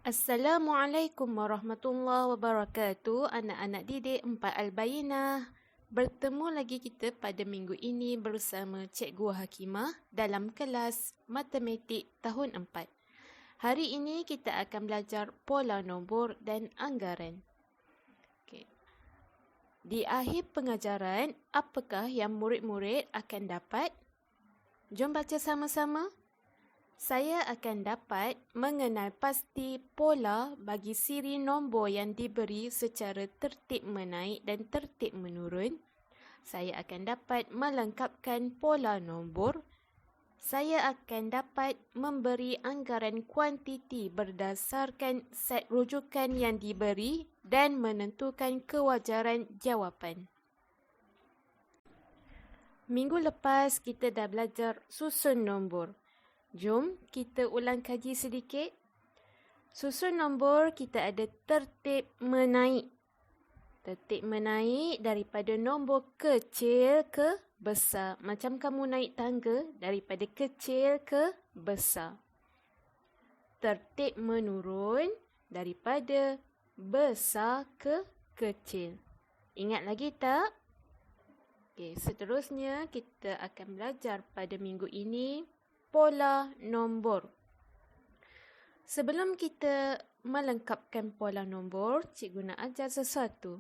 Assalamualaikum warahmatullahi wabarakatuh. Anak-anak didik 4 Al-Bayinah. Bertemu lagi kita pada minggu ini bersama Cikgu Hakimah dalam kelas Matematik tahun 4. Hari ini kita akan belajar pola nombor dan anggaran. Okay. Di akhir pengajaran, apakah yang murid-murid akan dapat? Jom baca sama-sama. Saya akan dapat mengenal pasti pola bagi siri nombor yang diberi secara tertib menaik dan tertib menurun. Saya akan dapat melengkapkan pola nombor. Saya akan dapat memberi anggaran kuantiti berdasarkan set rujukan yang diberi dan menentukan kewajaran jawapan. Minggu lepas kita dah belajar susun nombor. Jom kita ulang kaji sedikit. Susun nombor kita ada tertib menaik. Tertib menaik daripada nombor kecil ke besar. Macam kamu naik tangga daripada kecil ke besar. Tertib menurun daripada besar ke kecil. Ingat lagi tak? Okey, seterusnya kita akan belajar pada minggu ini pola nombor. Sebelum kita melengkapkan pola nombor, cikgu nak ajar sesuatu.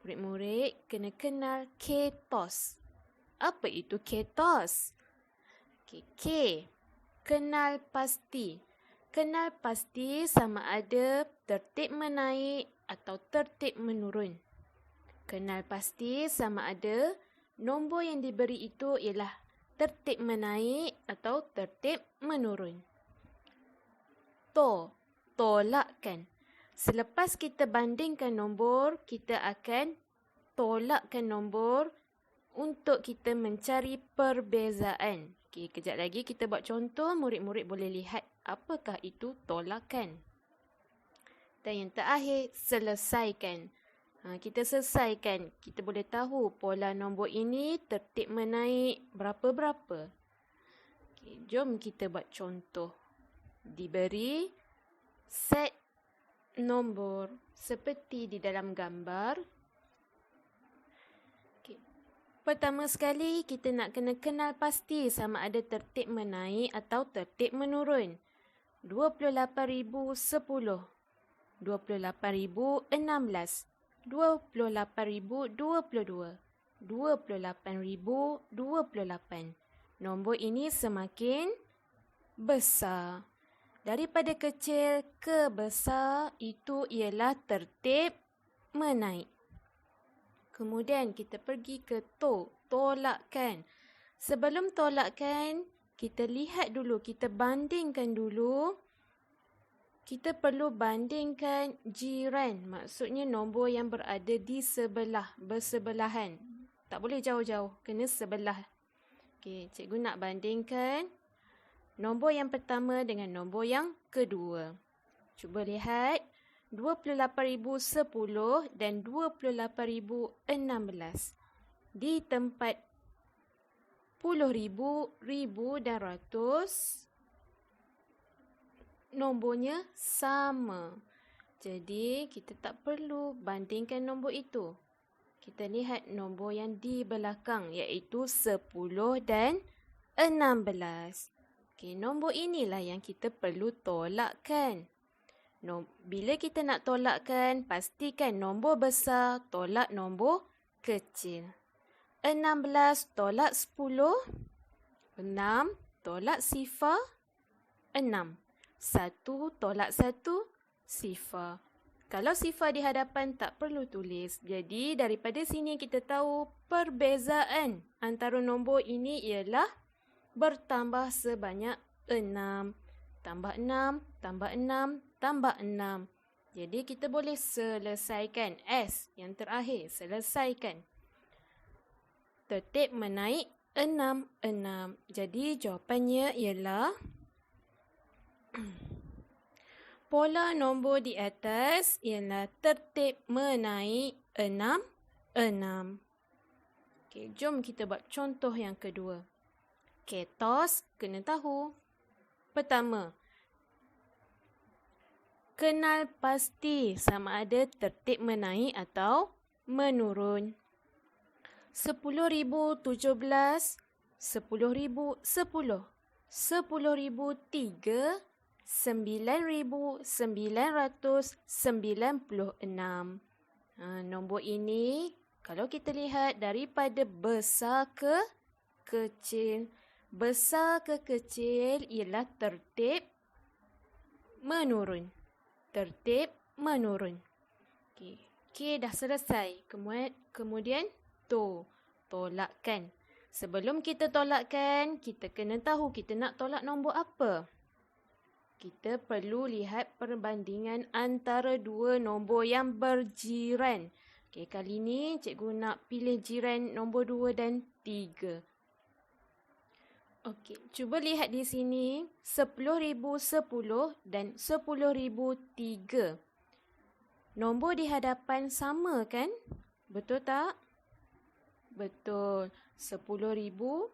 Murid-murid kena kenal KTOS. Apa itu KTOS? Okay, K, kenal pasti. Kenal pasti sama ada tertib menaik atau tertib menurun. Kenal pasti sama ada nombor yang diberi itu ialah tertib menaik atau tertib menurun. Tolakkan. Selepas kita bandingkan nombor, kita akan tolakkan nombor untuk kita mencari perbezaan. Okey, kejap lagi kita buat contoh, murid-murid boleh lihat apakah itu tolakan. Dan yang terakhir, selesaikan. Kita selesaikan. Kita boleh tahu pola nombor ini tertib menaik berapa-berapa. Okay, jom kita buat contoh. Diberi set nombor seperti di dalam gambar. Okay. Pertama sekali kita nak kena kenal pasti sama ada tertib menaik atau tertib menurun. 28,010, 28,016. 28,022, 28,028. Nombor ini semakin besar. Daripada kecil ke besar itu ialah tertib menaik. Kemudian kita pergi ke tolakkan. Sebelum tolakkan, kita lihat dulu, kita bandingkan dulu. Kita perlu bandingkan jiran. Maksudnya nombor yang berada di sebelah, bersebelahan. Tak boleh jauh-jauh, kena sebelah. Okey, cikgu nak bandingkan nombor yang pertama dengan nombor yang kedua. Cuba lihat 28,010 dan 28,016. Di tempat puluh ribu, ribu dan ratus, nombornya sama. Jadi, kita tak perlu bandingkan nombor itu. Kita lihat nombor yang di belakang, iaitu 10 dan 16. Okey, nombor inilah yang kita perlu tolakkan. Bila kita nak tolakkan, pastikan nombor besar tolak nombor kecil. 16 tolak 10. 6 tolak sifar 6. 1 tolak 1, sifar. Kalau sifar di hadapan tak perlu tulis. Jadi daripada sini kita tahu perbezaan antara nombor ini ialah bertambah sebanyak 6. Tambah 6, tambah 6, tambah 6. Jadi kita boleh selesaikan. S yang terakhir, selesaikan. Tertib menaik 6, 6. Jadi jawapannya ialah Pola nombor di atas ialah tertib menaik 6, 6. Okey, jom kita buat contoh yang kedua. Ketos kena tahu. Pertama, kenal pasti sama ada tertib menaik atau menurun. 10,017, 10,010, 10,003, 9,996. Nombor ini kalau kita lihat daripada besar ke kecil. Besar ke kecil ialah tertib menurun. Tertib menurun. Okey, dah selesai. Kemudian tolakkan. Sebelum kita tolakkan, kita kena tahu kita nak tolak nombor apa. Kita perlu lihat perbandingan antara dua nombor yang berjiran. Okey, kali ni cikgu nak pilih jiran nombor 2 dan 3. Okey, cuba lihat di sini 10,010 dan 10,003. Nombor di hadapan sama kan? Betul tak? Betul. 10,000,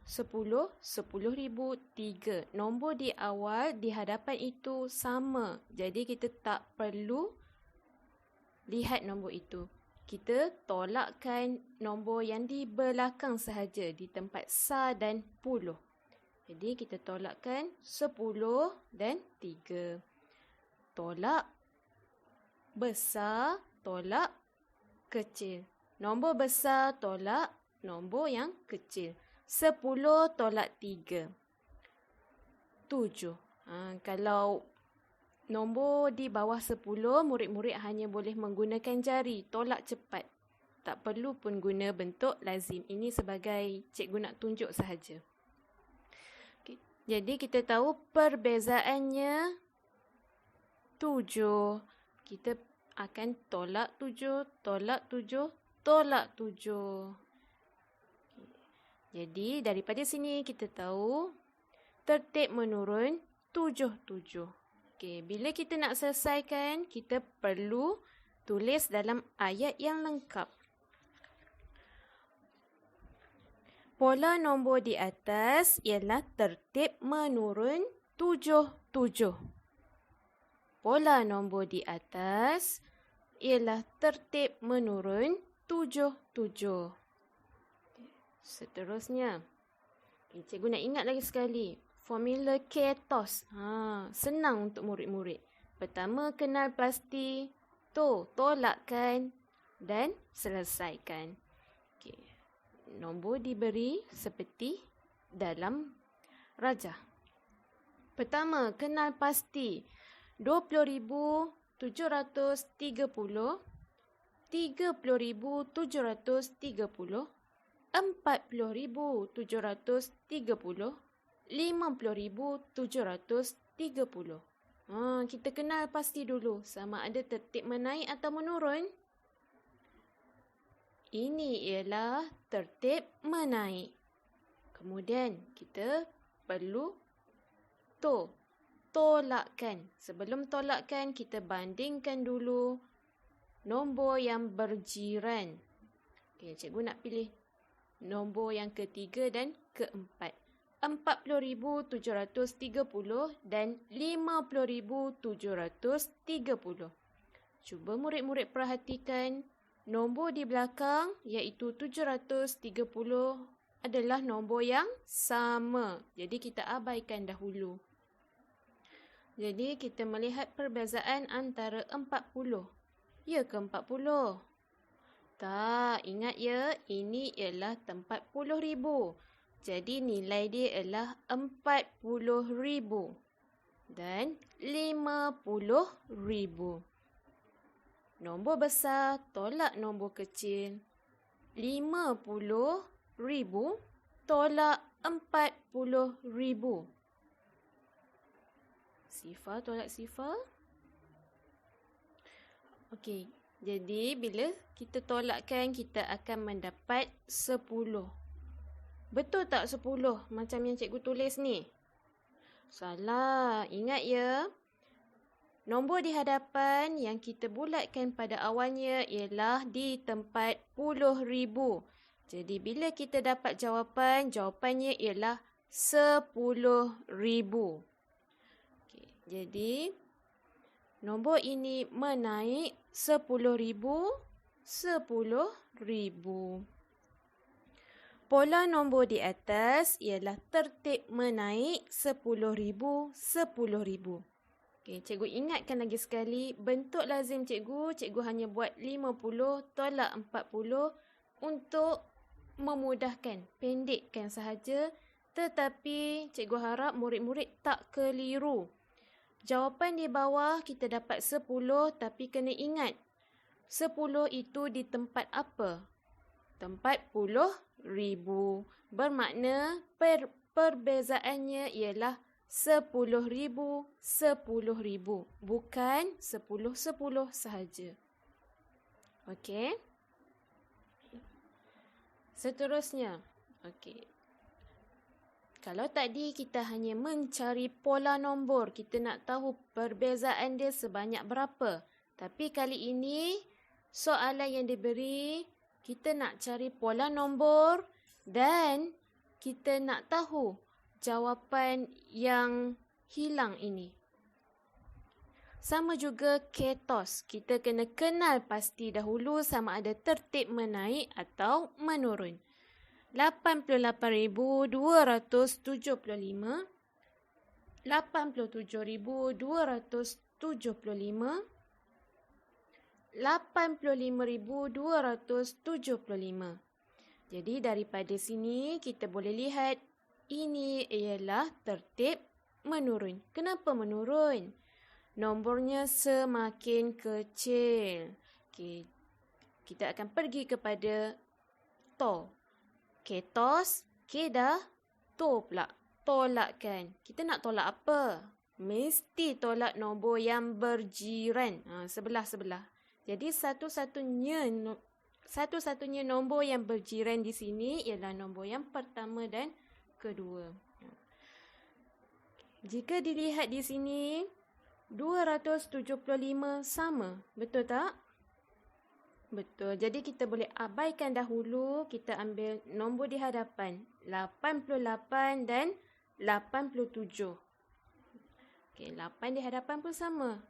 10, 10,003. Nombor di awal di hadapan itu sama. Jadi kita tak perlu lihat nombor itu. Kita tolakkan nombor yang di belakang sahaja di tempat sa dan puluh. Jadi kita tolakkan 10 dan 3. Tolak besar, tolak kecil. Nombor besar tolak nombor yang kecil. 10 tolak 3. 7. Kalau nombor di bawah 10, murid-murid hanya boleh menggunakan jari, tolak cepat. Tak perlu pun guna bentuk lazim. Ini sebagai cikgu nak tunjuk sahaja. Okay. Jadi kita tahu perbezaannya 7. Kita akan tolak 7, tolak 7, tolak 7. Okay. Jadi daripada sini kita tahu tertib menurun 7, 7. Okey, bila kita nak selesaikan, kita perlu tulis dalam ayat yang lengkap. Pola nombor di atas ialah tertib menurun 7, 7. Pola nombor di atas ialah tertib menurun 7, 7. Seterusnya, cikgu nak ingat lagi sekali. Formula Ketos. Senang untuk murid-murid. Pertama, kenal pasti. Tolakkan. Dan selesaikan. Okay. Nombor diberi seperti dalam rajah. Pertama, kenal pasti. 20,730, 30,730, 40,730, 50,730. Kita kenal pasti dulu sama ada tertib menaik atau menurun. Ini ialah tertib menaik. Kemudian kita perlu tolakkan. Sebelum tolakkan, kita bandingkan dulu nombor yang berjiran. Okay, cikgu nak pilih nombor yang ketiga dan keempat. 40,730 dan 50,730. Cuba murid-murid perhatikan nombor di belakang iaitu 730 adalah nombor yang sama. Jadi kita abaikan dahulu. Jadi kita melihat perbezaan antara 40. Ya ke 40? Tak, ingat ya, ini ialah tempat 10,000. Jadi nilai dia ialah 40,000 dan 50,000. Nombor besar tolak nombor kecil. 50,000 tolak 40,000. Sifar tolak sifar. Okey, jadi bila kita tolakkan, kita akan mendapat 10. Betul tak 10 macam yang cikgu tulis ni? Salah. Ingat ya, nombor di hadapan yang kita bulatkan pada awalnya ialah di tempat puluh ribu. Jadi bila kita dapat jawapannya ialah 10,000. Okay, jadi nombor ini menaik 10,000, 10,000. Pola nombor di atas ialah tertib menaik 10,000, 10,000. Okay, cikgu ingatkan lagi sekali, bentuk lazim cikgu hanya buat 50 tolak 40 untuk memudahkan, pendekkan sahaja. Tetapi cikgu harap murid-murid tak keliru. Jawapan di bawah kita dapat 10, tapi kena ingat 10 itu di tempat apa? Tempat puluh ribu. Bermakna perbezaannya ialah 10,000, 10,000. Bukan 10 sahaja. Okey. Seterusnya. Okey. Kalau tadi kita hanya mencari pola nombor, kita nak tahu perbezaan dia sebanyak berapa. Tapi kali ini soalan yang diberi, kita nak cari pola nombor dan kita nak tahu jawapan yang hilang ini. Sama juga ketos, kita kena kenal pasti dahulu sama ada tertib menaik atau menurun. 88,275, 87,275, 85,275. Jadi daripada sini kita boleh lihat ini ialah tertib menurun. Kenapa menurun? Nombornya semakin kecil. Okay. Kita akan pergi kepada to. Ketos, K dah, to pula. Tolakkan. Kita nak tolak apa? Mesti tolak nombor yang berjiran. Sebelah-sebelah. Jadi satu-satunya nombor yang berjiran di sini ialah nombor yang pertama dan kedua. Jika dilihat di sini, 275 sama. Betul tak? Betul. Jadi kita boleh abaikan dahulu. Kita ambil nombor di hadapan. 88 dan 87. Okey, 8 di hadapan pun sama.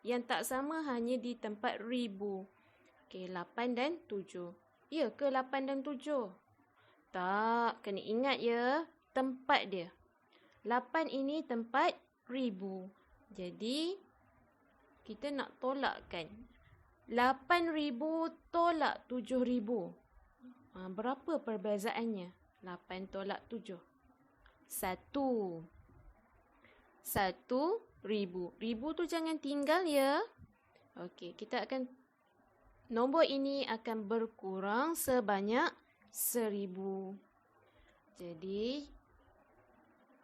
Yang tak sama hanya di tempat ribu. Okey, 8 dan 7. Ya ke 8 dan 7? Tak, kena ingat ya tempat dia. 8 ini tempat ribu. Jadi, kita nak tolakkan. 8,000 tolak 7,000. Berapa perbezaannya? 8 tolak 7. 1. 1,000. Ribu tu jangan tinggal ya. Okey, kita akan nombor ini akan berkurang sebanyak 1,000. Jadi,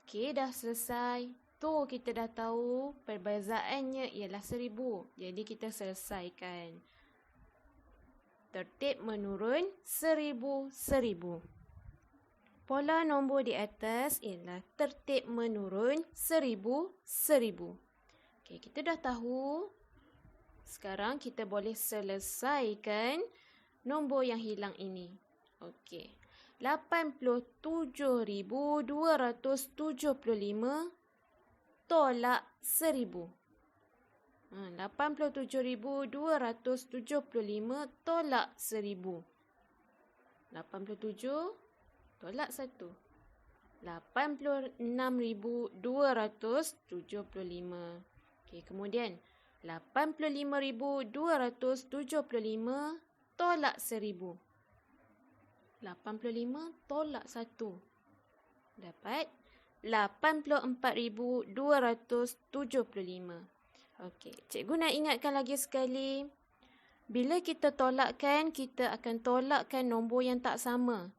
okey dah selesai. Tu kita dah tahu perbezaannya ialah 1,000. Jadi kita selesaikan. Tertib menurun 1,000, 1,000. Pola nombor di atas ialah tertib menurun 1,000, 1,000. Okey, kita dah tahu. Sekarang kita boleh selesaikan nombor yang hilang ini. Okey. 87,275 tolak 1,000. 87,275 tolak 1,000. 87 tolak 1. 86,275. Okey, kemudian 85,275 tolak 1,000. 85 tolak 1. Dapat 84,275. Okey, cikgu nak ingatkan lagi sekali. Bila kita tolakkan, kita akan tolakkan nombor yang tak sama.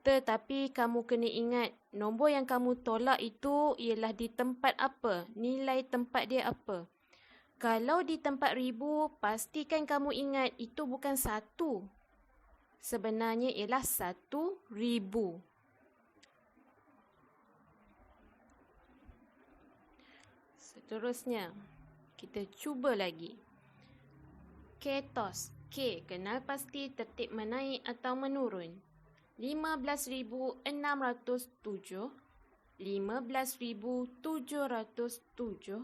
Tetapi kamu kena ingat, nombor yang kamu tolak itu ialah di tempat apa? Nilai tempat dia apa? Kalau di tempat ribu, pastikan kamu ingat itu bukan 1. Sebenarnya ialah 1,000. Seterusnya. Kita cuba lagi. Ketos. K. Kenal pasti tertib menaik atau menurun. 15,607, 15,707,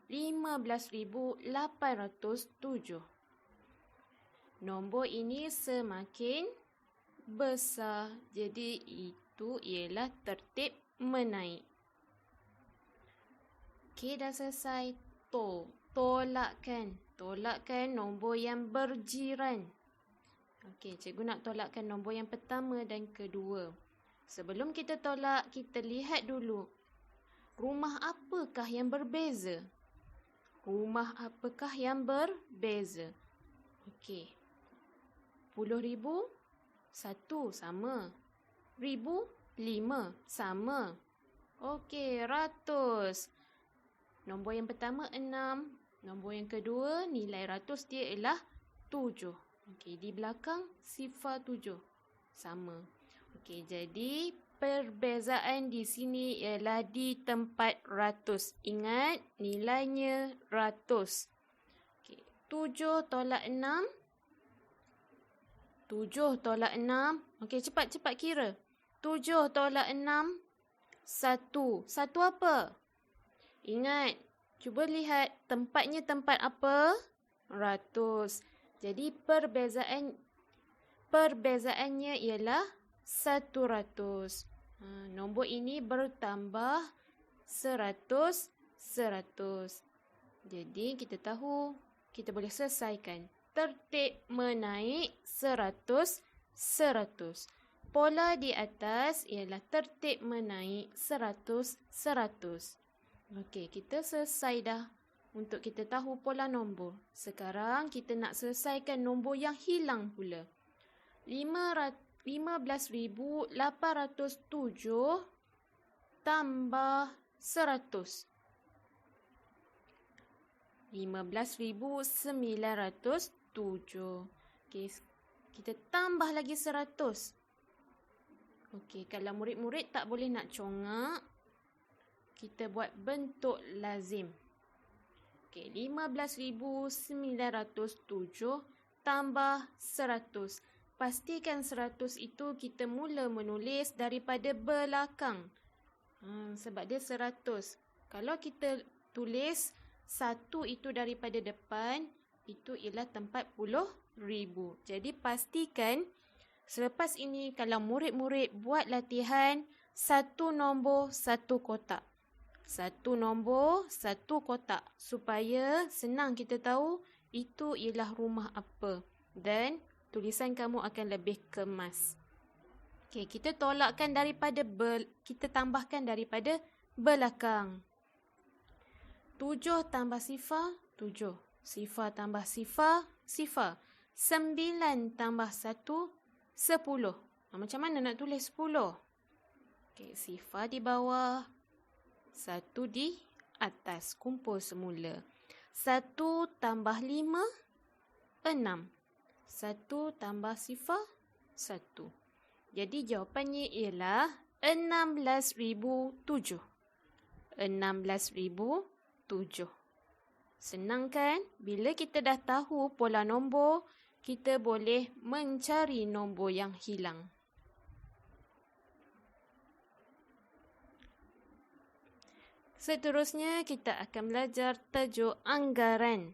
15,807. Nombor ini semakin besar. Jadi itu ialah tertib menaik. Okey, dah selesai. Tolakkan. Tolakkan nombor yang berjiran. Okey, cikgu nak tolakkan nombor yang pertama dan kedua. Sebelum kita tolak, kita lihat dulu. Rumah apakah yang berbeza? Rumah apakah yang berbeza? Okey. 10,000, 1 sama. 1,000, 5 sama. Okey, ratus. Nombor yang pertama 6. Nombor yang kedua, nilai ratus dia ialah 7. Okey, di belakang sifar 7. Sama. Okey, jadi perbezaan di sini ialah di tempat ratus. Ingat, nilainya ratus. Okey, 7 tolak 6. 7 tolak 6. Okey, cepat-cepat kira. 7 tolak 6. 1. 1 apa? Ingat, cuba lihat tempatnya tempat apa? Ratus. Jadi perbezaannya ialah 100. Nombor ini bertambah 100. Jadi kita tahu, kita boleh selesaikan. Tertib menaik 100. Pola di atas ialah tertib menaik 100. Okey, kita selesai dah untuk kita tahu pola nombor. Sekarang kita nak selesaikan nombor yang hilang pula. 15,807 tambah 100. 15,907. Okey, kita tambah lagi 100. Okey, kalau murid-murid tak boleh nak congak, kita buat bentuk lazim. Okey, 15,907 tambah 100. Pastikan 100 itu kita mula menulis daripada belakang. Sebab dia 100. Kalau kita tulis 1 itu daripada depan, itu ialah tempat puluh ribu. Jadi pastikan selepas ini kalau murid-murid buat latihan, 1 nombor 1 kotak. 1 nombor 1 kotak supaya senang kita tahu itu ialah rumah apa dan tulisan kamu akan lebih kemas. Okey, kita tolakkan daripada kita tambahkan daripada belakang. 7 tambah sifar 7. Sifar tambah sifar 9 tambah 1 10. Macam mana nak tulis 10? Okey, sifar di bawah, 1 di atas. Kumpul semula. 1 tambah 5, 6. 1 tambah sifar, 1. Jadi jawapannya ialah 16,007. 16,007. Senang kan? Bila kita dah tahu pola nombor, kita boleh mencari nombor yang hilang. Seterusnya, kita akan belajar tajuk anggaran.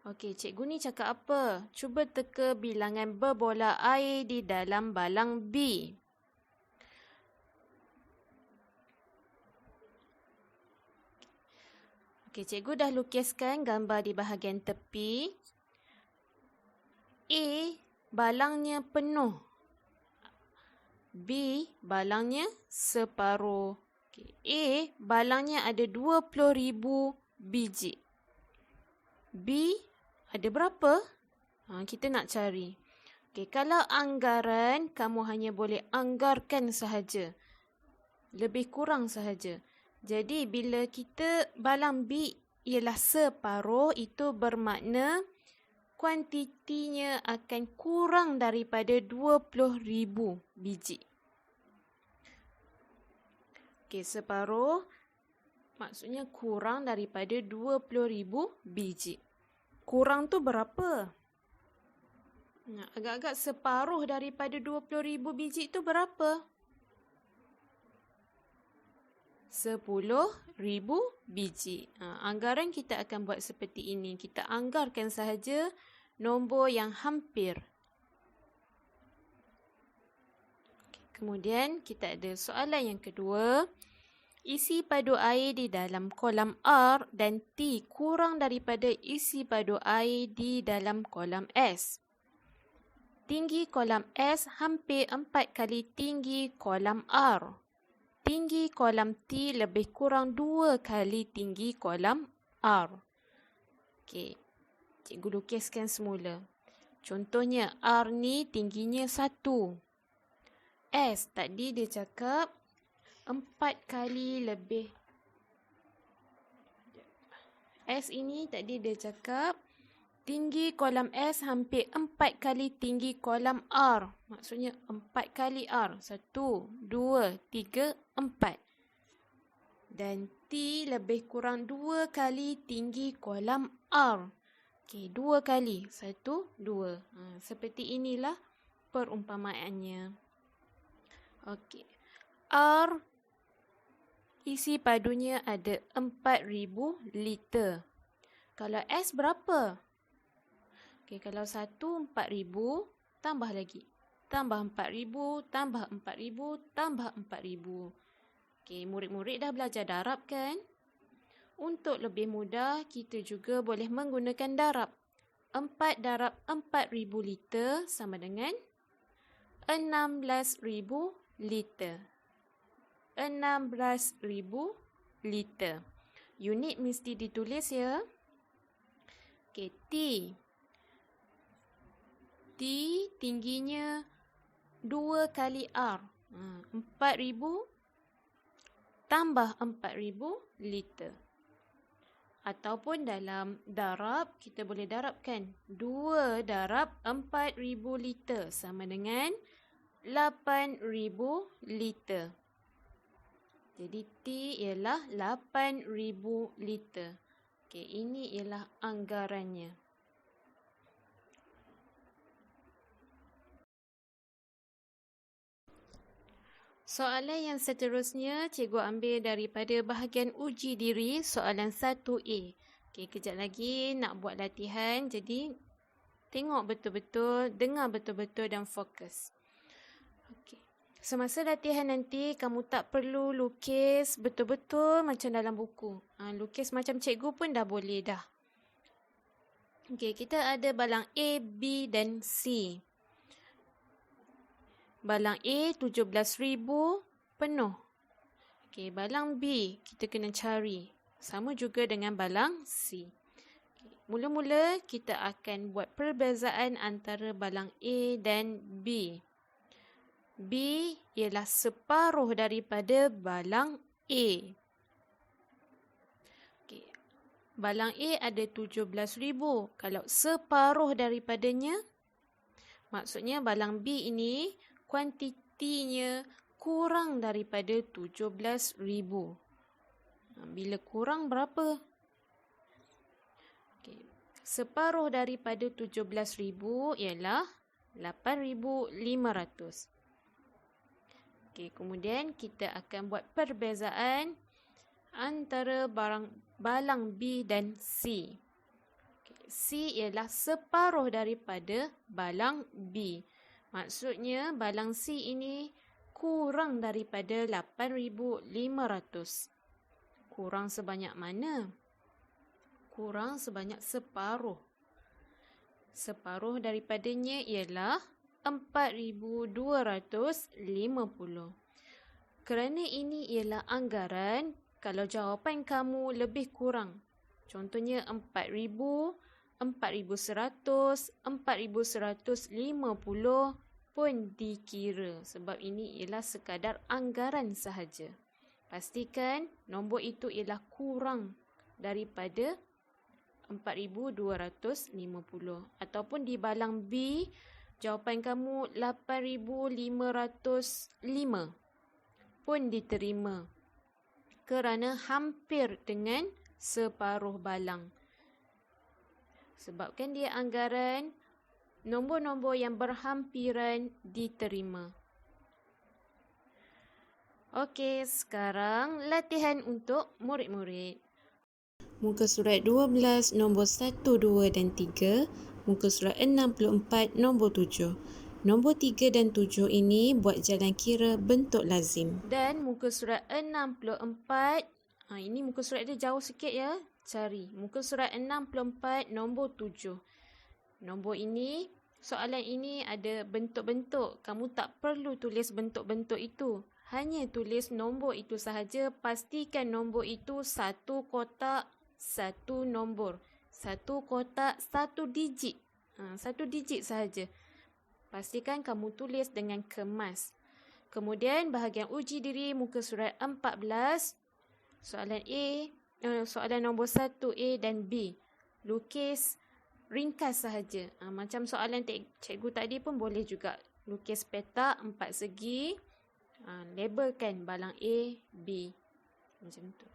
Okey, cikgu ni cakap apa? Cuba teka bilangan berbola air di dalam balang B. Okey, cikgu dah lukiskan gambar di bahagian tepi. A, balangnya penuh. B, balangnya separuh. Okay. A, balangnya ada 20,000 biji. B, ada berapa? Kita nak cari. Okay, kalau anggaran, kamu hanya boleh anggarkan sahaja. Lebih kurang sahaja. Jadi, bila kita balang B ialah separuh, itu bermakna kuantitinya akan kurang daripada 20,000 biji. Okey, separuh Maksudnya kurang daripada 20,000 biji. Kurang tu berapa? Agak-agak separuh daripada 20,000 biji tu berapa? 10,000 biji. Anggaran kita akan buat seperti ini. Kita anggarkan sahaja nombor yang hampir. Kemudian kita ada soalan yang kedua. Isi padu air di dalam kolam R dan T kurang daripada isi padu air di dalam kolam S. Tinggi kolam S hampir 4 kali tinggi kolam R. Tinggi kolam T lebih kurang 2 kali tinggi kolam R. Okey, cikgu lukiskan semula. Contohnya R ni tingginya 1. S tadi dia cakap 4 kali lebih. S ini tadi dia cakap tinggi kolam S hampir 4 kali tinggi kolam R. Maksudnya 4 kali R. 1, 2, 3, 4. Dan T lebih kurang 2 kali tinggi kolam R. Okey, 2 kali. 1, 2. Seperti inilah perumpamaannya. Okey. R isi padunya ada 4,000 liter. Kalau S berapa? Okey, kalau 1 4,000 tambah lagi. Tambah 4,000, tambah 4,000, tambah 4,000. Okey, murid-murid dah belajar darab kan? Untuk lebih mudah, kita juga boleh menggunakan darab. 4 darab 4,000 liter sama dengan 16,000 liter. 16,000 liter. Unit mesti ditulis ya. Okey, T. T tingginya 2 kali R. 4,000 tambah 4,000 liter. Ataupun dalam darab, kita boleh darabkan. 2 darab 4,000 liter sama dengan 8,000 liter. Jadi T ialah 8,000 liter. Okey, ini ialah anggarannya. Soalan yang seterusnya cikgu ambil daripada bahagian uji diri soalan 1A. Okey, kejap lagi nak buat latihan. Jadi tengok betul-betul, dengar betul-betul dan fokus. Okey. Semasa latihan nanti, kamu tak perlu lukis betul-betul macam dalam buku. Lukis macam cikgu pun dah boleh dah. Okey, kita ada balang A, B dan C. Balang A 17,000 penuh. Okey, balang B kita kena cari. Sama juga dengan balang C. Mula-mula kita akan buat perbezaan antara balang A dan B. B ialah separuh daripada balang A. Okay. Balang A ada 17,000. Kalau separuh daripadanya, maksudnya balang B ini kuantitinya kurang daripada 17,000. Bila kurang berapa? Okay. Separuh daripada 17,000 ialah 8,500. Okey, kemudian kita akan buat perbezaan antara balang B dan C. Okay, C ialah separuh daripada balang B. Maksudnya balang C ini kurang daripada 8,500. Kurang sebanyak mana? Kurang sebanyak separuh. Separuh daripadanya ialah 4,250. Kerana ini ialah anggaran, kalau jawapan kamu lebih kurang, contohnya 4,000, 4,100, 4,150 pun dikira sebab ini ialah sekadar anggaran sahaja. Pastikan nombor itu ialah kurang daripada 4,250. Ataupun di balang B, jawapan kamu 8,505 pun diterima. kerana hampir dengan separuh balang. Sebabkan dia anggaran, nombor-nombor yang berhampiran diterima. Okey, sekarang latihan untuk murid-murid. Muka surat 12, nombor 1, 2 dan 3. Muka surat 64, nombor 7. Nombor 3 dan 7 ini buat jalan kira bentuk lazim. Dan muka surat 64, ini muka surat dia jauh sikit ya. Cari. Muka surat 64, nombor 7. Nombor ini, soalan ini ada bentuk-bentuk. Kamu tak perlu tulis bentuk-bentuk itu. Hanya tulis nombor itu sahaja. Pastikan nombor itu satu kotak, satu nombor. Satu kotak, satu digit. Satu digit sahaja. Pastikan kamu tulis dengan kemas. Kemudian bahagian uji diri muka surat 14. Soalan nombor 1 A dan B. Lukis ringkas sahaja. Macam soalan cikgu tadi pun boleh juga. Lukis petak 4 segi. Labelkan balang A, B. Macam tu.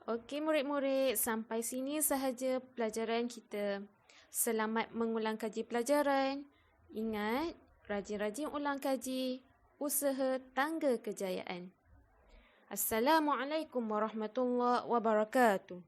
Okey murid-murid, sampai sini sahaja pelajaran kita. Selamat mengulang kaji pelajaran. Ingat, rajin-rajin ulang kaji. Usaha tangga kejayaan. Assalamualaikum warahmatullahi wabarakatuh.